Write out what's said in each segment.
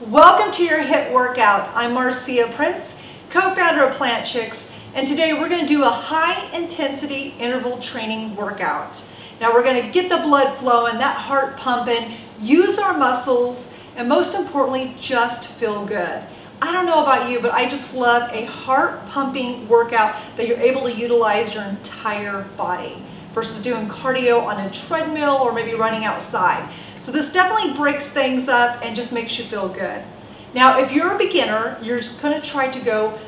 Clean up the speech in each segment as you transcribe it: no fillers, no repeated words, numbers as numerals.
Welcome to your Hiit Workout. I'm Marcia Prince, co-founder of Chics, and today we're going to do a high-intensity interval training workout. Now we're going to get the blood flowing, that heart pumping, use our muscles, and most importantly, just feel good. I don't know about you, but I just love a heart-pumping workout that you're able to utilize your entire body versus doing cardio on a treadmill or maybe running outside. So this definitely breaks things up and just makes you feel good. Now, if you're a beginner, you're just going to try to go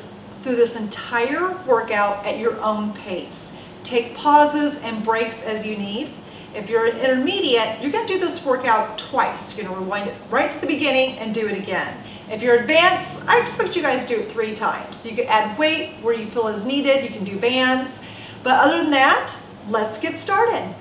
through this entire workout at your own pace. Take pauses and breaks as you need. If you're an intermediate, you're going to do this workout twice. You're going to rewind it right to the beginning and do it again. If you're advanced, I expect you guys to do it 3 times. So you can add weight where you feel is needed. You can do bands. But other than that, let's get started.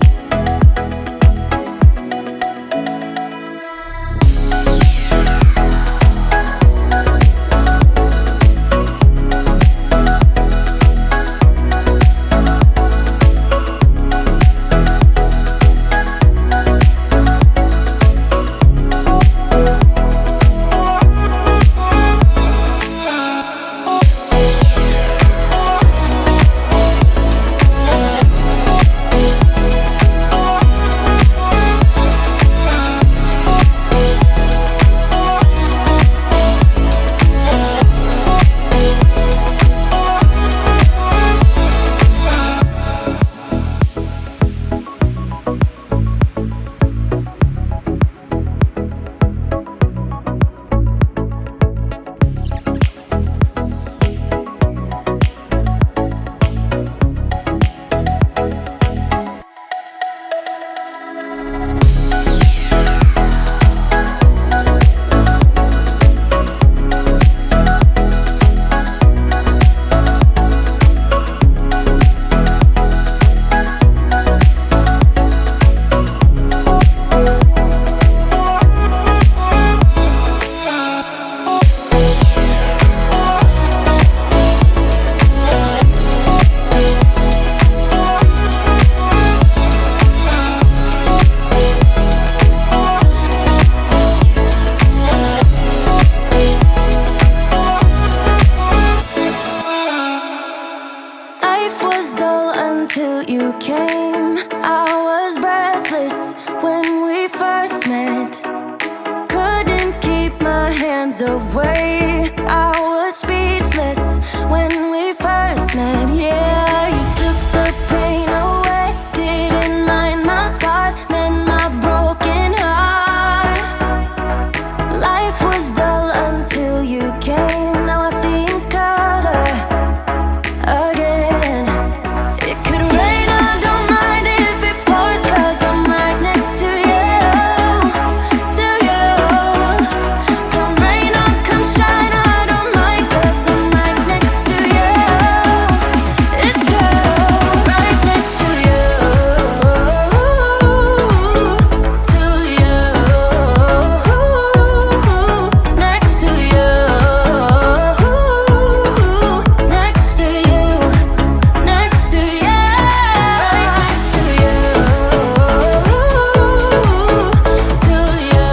Till you came, I was breathless when we first met. Couldn't keep my hands away. I was speechless when we first met. Yeah, you took the pain away. Didn't mind my scars, then my broken heart. Life was dull until you came. Now I see in color again. It could rain, I don't mind if it pours, 'cause I'm right next to you, to you. Come rain or come shine, I don't mind, 'cause I'm right next to you. It's you, right next to you, to you, next to you, next to you. Next to you, right next to you, to you,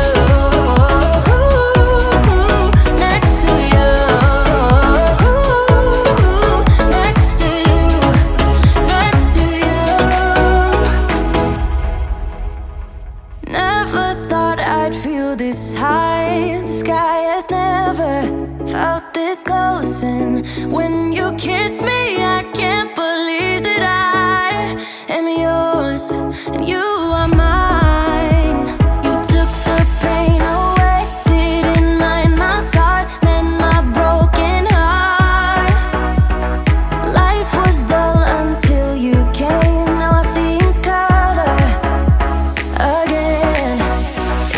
next to you, next to you, next to you. Never thought I'd feel this high. The sky has never felt this close, and when you kiss me, I can't believe that I am yours and you are mine. You took the pain away, didn't mind my scars, then my broken heart. Life was dull until you came. Now I see in color again.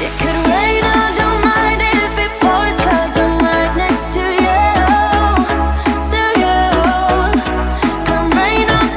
It could rain, I don't mind if it pours, 'cause I'm right next to you, to you. Come rain or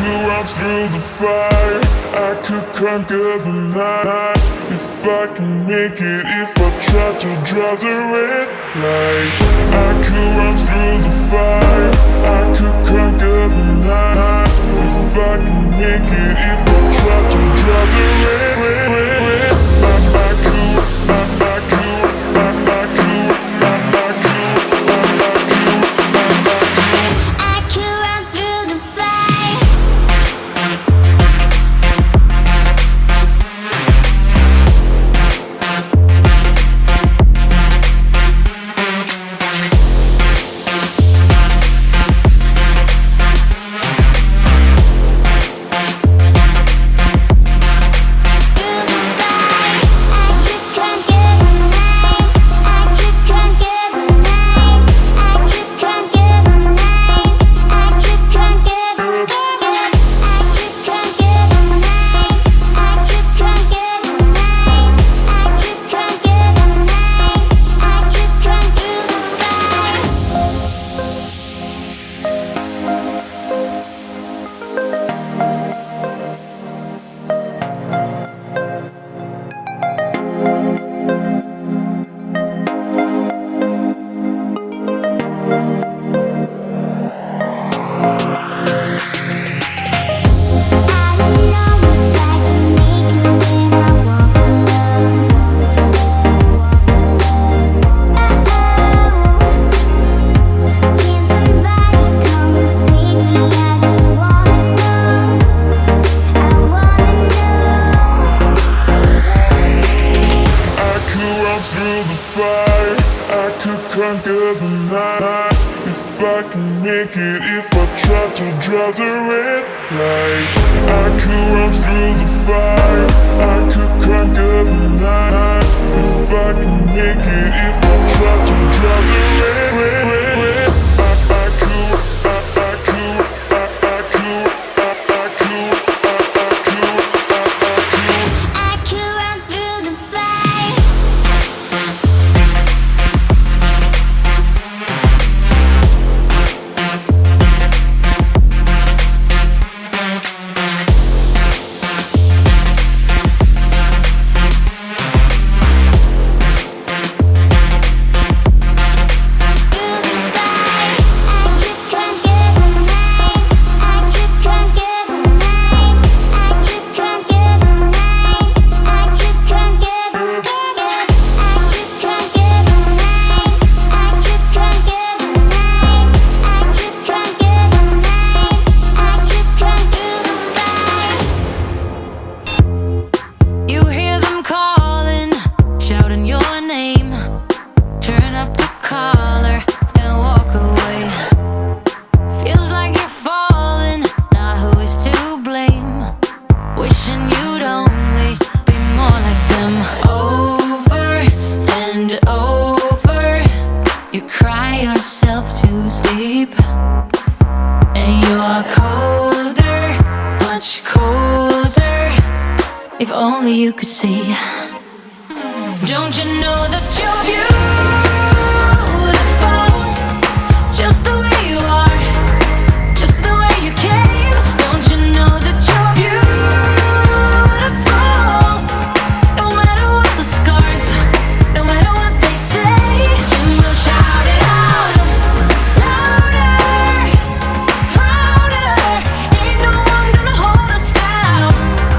could run through the fire, I could conquer the night. If I can make it, if I try to draw the red light. I could run through the fire, I could conquer the night. If I can make it, if I try to draw the red conquer the night. If I can make it, if I try to draw the red light. I could run through the fire, I could conquer the night. If I can make it, if I try to draw the red If only you could see. Don't you know that you're beautiful, just the way you are, just the way you came. Don't you know that you're beautiful, no matter what the scars, no matter what they say. And we'll shout it out, louder, prouder. Ain't no one gonna hold us down,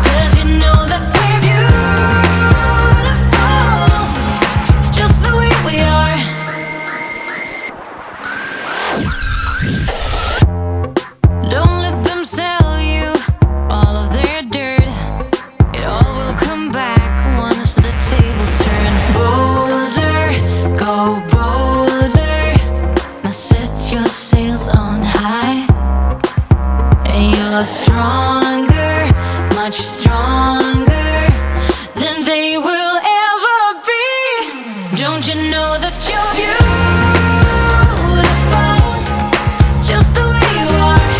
'cause you know that we're beautiful, just the way we are. Don't let them sell you all of their dirt. It all will come back once the tables turn. Bolder, go bolder. Now set your sails on high. And you're stronger, much stronger than they will ever be. Don't you know that you're beautiful, just the way you are,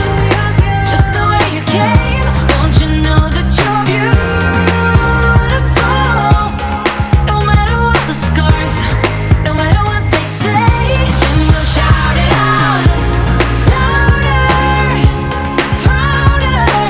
just the way you came. Don't you know that you're beautiful, no matter what the scars, no matter what they say. And we'll shout it out, louder, prouder.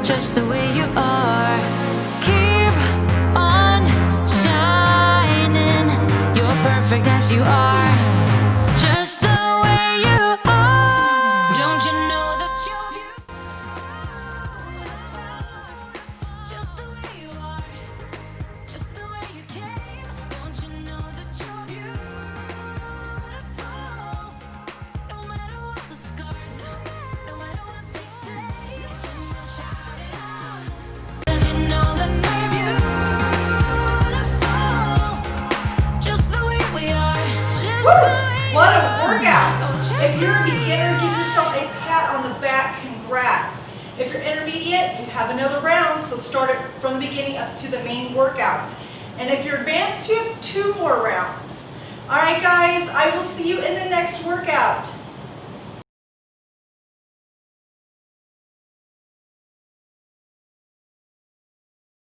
just the way you are. Keep on shining. You're perfect as you are, just the way you are. Don't you know that you're beautiful? Just the way you are, just the way you came. Don't you know that you're beautiful? No matter what the scars, no matter what they say, then we'll shout it out. 'Cause you know that we're beautiful, just the way we are, just the way you What a are. workout! Oh, just If you're a the way beginner, you give are. yourself a pat on the back. Congrats. If you're intermediate, you have another round, so start it from the beginning up to the main workout. And if you're advanced, you have 2 more rounds. All right, guys, I will see you in the next workout.